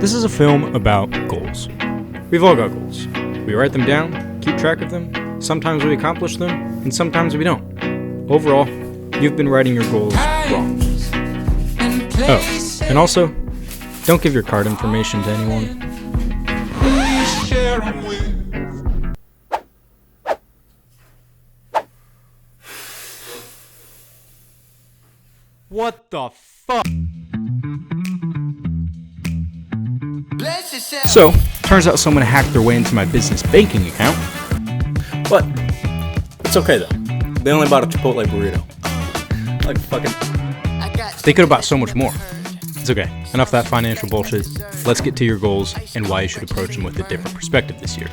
This is a film about goals. We've all got goals. We write them down, keep track of them. Sometimes we accomplish them, and sometimes we don't. Overall, you've been writing your goals wrong. Oh, and also, don't give your card information to anyone. What the fuck? So, turns out someone hacked their way into my business banking account. But it's okay though. They only bought a Chipotle burrito. Like fucking. They could have bought so much more. It's okay. Enough of that financial bullshit. Let's get to your goals and why you should approach them with a different perspective this year.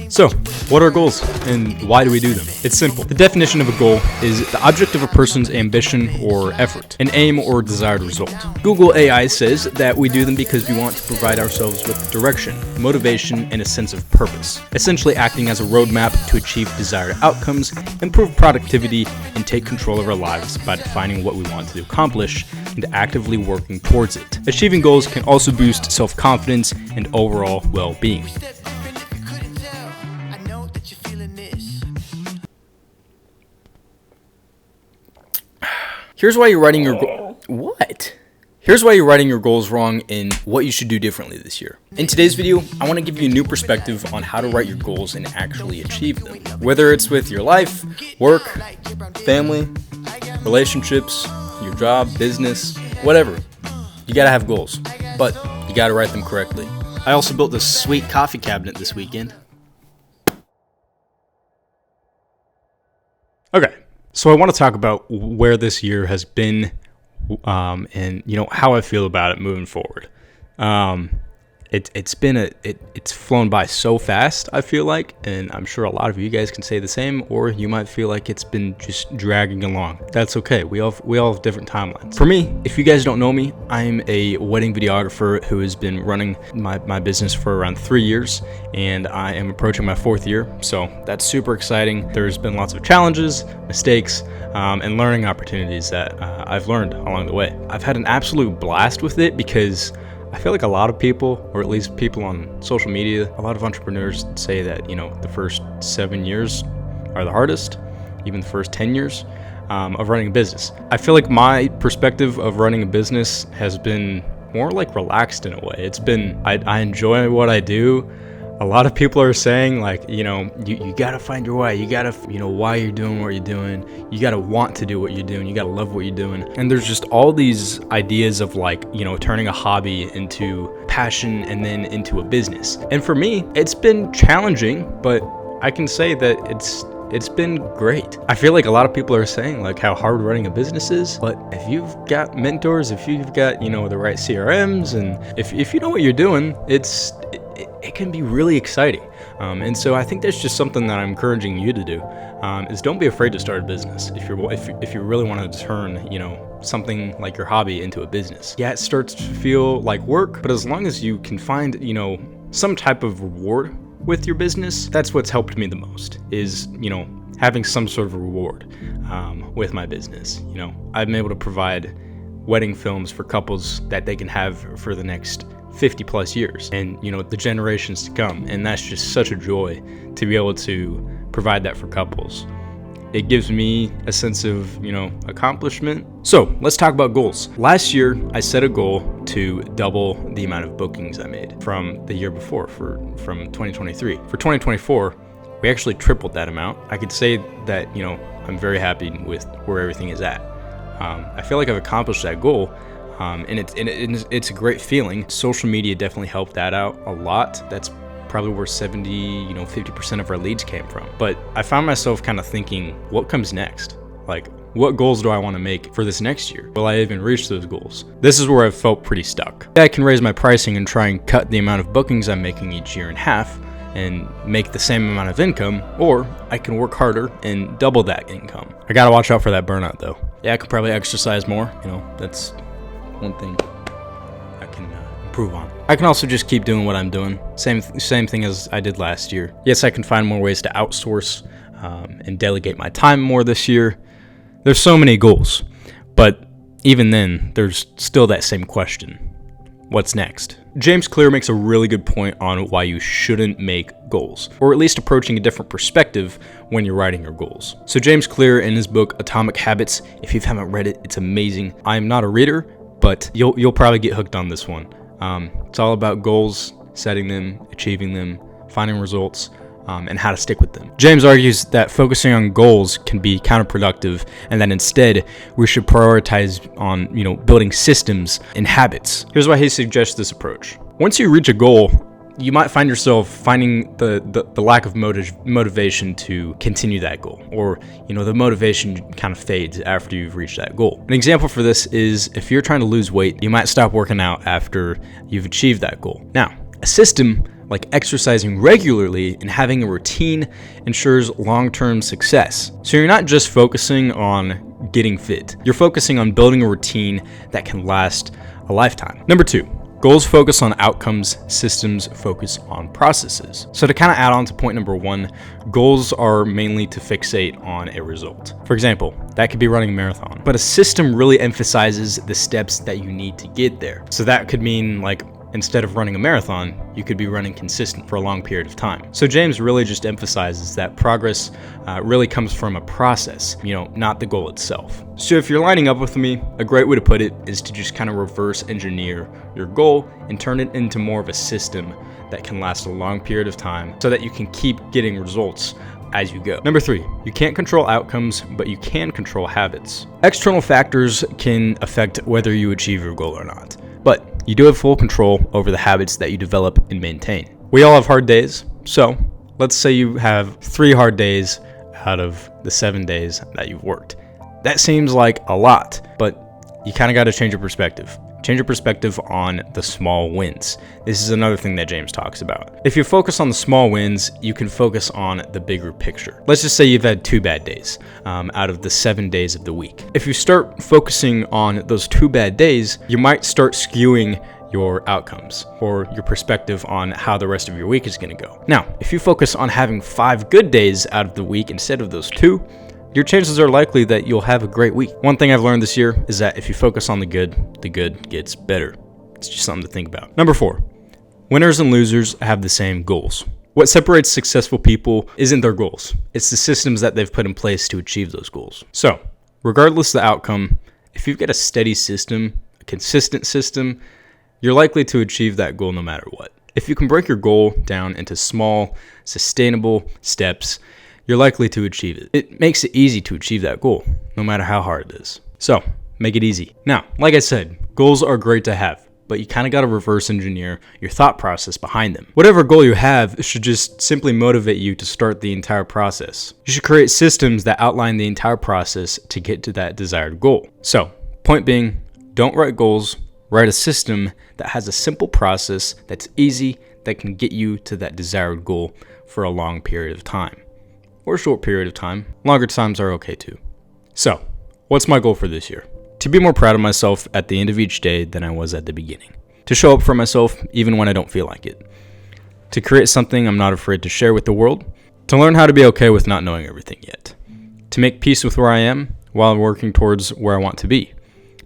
So, what are goals and why do we do them? It's simple. The definition of a goal is the object of a person's ambition or effort, an aim or desired result. Google AI says that we do them because we want to provide ourselves with direction, motivation, and a sense of purpose, essentially acting as a roadmap to achieve desired outcomes, improve productivity, and take control of our lives by defining what we want to accomplish and actively working towards it. Achieving goals can also boost self-confidence and overall well-being. Here's why you're writing your Here's why you're writing your goals wrong and what you should do differently this year. In today's video, I want to give you a new perspective on how to write your goals and actually achieve them. Whether it's with your life, work, family, relationships, your job, business, whatever. You gotta have goals, but you gotta write them correctly. I also built this sweet coffee cabinet this weekend. Okay, so I want to talk about where this year has been, and how I feel about it moving forward. It's flown by so fast, I feel like, and I'm sure a lot of you guys can say the same, or you might feel like it's been just dragging along. That's okay. We all have different timelines. For me, if you guys don't know me, I'm a wedding videographer who has been running my business for around 3 years, and I am approaching my 4th year, so that's super exciting. There's been lots of challenges, mistakes, and learning opportunities that I've learned along the way. I've had an absolute blast with it because I feel like a lot of people, or at least people on social media, a lot of entrepreneurs say that, the first 7 years are the hardest, even the first 10 years of running a business. I feel like my perspective of running a business has been more like relaxed in a way. It's been, I enjoy what I do. A lot of people are saying you gotta find your way. You gotta, why you're doing what you're doing. You gotta want to do what you're doing. You gotta love what you're doing. And there's just all these ideas of turning a hobby into passion and then into a business. And for me, it's been challenging, but I can say that it's been great. I feel like a lot of people are saying how hard running a business is, but if you've got mentors, if you've got, the right CRMs, and if you know what you're doing, it can be really exciting. And so I think that's just something that I'm encouraging you to do, is don't be afraid to start a business if you really want to turn, something like your hobby into a business. Yeah, it starts to feel like work, but as long as you can find, some type of reward with your business, that's what's helped me the most, is, having some sort of reward with my business. I've been able to provide wedding films for couples that they can have for the next 50 plus years and the generations to come, and that's just such a joy to be able to provide that for couples. It gives me a sense of accomplishment. So let's talk about goals. Last year I set a goal to double the amount of bookings I made from the year before, from 2023. For 2024 we actually tripled that amount. I could say that I'm very happy with where everything is at. I feel like I've accomplished that goal. And it's a great feeling. Social media definitely helped that out a lot. That's probably where 50% of our leads came from. But I found myself kind of thinking, what comes next? What goals do I want to make for this next year? Will I even reach those goals? This is where I've felt pretty stuck. I can raise my pricing and try and cut the amount of bookings I'm making each year in half and make the same amount of income, or I can work harder and double that income. I gotta watch out for that burnout though. Yeah, I could probably exercise more. That's one thing I can improve on. I can also just keep doing what I'm doing. Same thing as I did last year. Yes, I can find more ways to outsource and delegate my time more this year. There's so many goals, but even then, there's still that same question. what's next? James Clear makes a really good point on why you shouldn't make goals, or at least approaching a different perspective when you're writing your goals. So James Clear, in his book Atomic Habits, if you haven't read it, it's amazing. I am not a reader, but you'll probably get hooked on this one. It's all about goals, setting them, achieving them, finding results, and how to stick with them. James argues that focusing on goals can be counterproductive, and that instead we should prioritize on building systems and habits. Here's why he suggests this approach. Once you reach a goal, you might find yourself finding the lack of motivation to continue that goal, or the motivation kind of fades after you've reached that goal. An example for this is if you're trying to lose weight, you might stop working out after you've achieved that goal. Now, a system like exercising regularly and having a routine ensures long-term success. So you're not just focusing on getting fit, you're focusing on building a routine that can last a lifetime. Number 2, goals focus on outcomes, systems focus on processes. So to kind of add on to point number 1, goals are mainly to fixate on a result. For example, that could be running a marathon, but a system really emphasizes the steps that you need to get there. So that could mean, like, instead of running a marathon, you could be running consistent for a long period of time. So James really just emphasizes that progress really comes from a process, not the goal itself. So if you're lining up with me, a great way to put it is to just kind of reverse engineer your goal and turn it into more of a system that can last a long period of time so that you can keep getting results as you go. Number 3, you can't control outcomes, but you can control habits. External factors can affect whether you achieve your goal or not, but you do have full control over the habits that you develop and maintain. We all have hard days, so let's say you have 3 hard days out of the 7 days that you've worked. That seems like a lot, but you kind of got to change your perspective. Change your perspective on the small wins. This is another thing that James talks about. If you focus on the small wins, you can focus on the bigger picture. Let's just say you've had 2 bad days out of the 7 days of the week. If you start focusing on those 2 bad days, you might start skewing your outcomes or your perspective on how the rest of your week is going to go. Now, if you focus on having 5 good days out of the week instead of those 2, your chances are likely that you'll have a great week. One thing I've learned this year is that if you focus on the good gets better. It's just something to think about. Number 4, winners and losers have the same goals. What separates successful people isn't their goals. It's the systems that they've put in place to achieve those goals. So, regardless of the outcome, if you've got a steady system, a consistent system, you're likely to achieve that goal no matter what. If you can break your goal down into small, sustainable steps, you're likely to achieve it. It makes it easy to achieve that goal, no matter how hard it is. So, make it easy. Now, like I said, goals are great to have, but you kind of got to reverse engineer your thought process behind them. Whatever goal you have should just simply motivate you to start the entire process. You should create systems that outline the entire process to get to that desired goal. So, point being, don't write goals, write a system that has a simple process that's easy, that can get you to that desired goal for a long period of time. Or a short period of time. Longer times are okay too. So, what's my goal for this year? To be more proud of myself at the end of each day than I was at the beginning. To show up for myself even when I don't feel like it. To create something I'm not afraid to share with the world. To learn how to be okay with not knowing everything yet. To make peace with where I am while working towards where I want to be.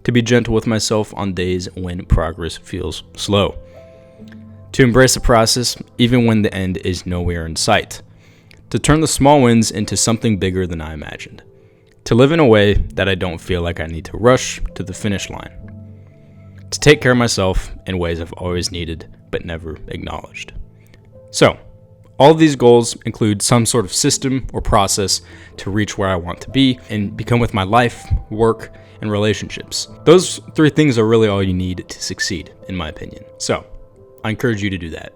To be gentle with myself on days when progress feels slow. To embrace the process even when the end is nowhere in sight. To turn the small wins into something bigger than I imagined. To live in a way that I don't feel like I need to rush to the finish line. To take care of myself in ways I've always needed but never acknowledged. So, all of these goals include some sort of system or process to reach where I want to be and become with my life, work, and relationships. Those 3 things are really all you need to succeed, in my opinion. So, I encourage you to do that.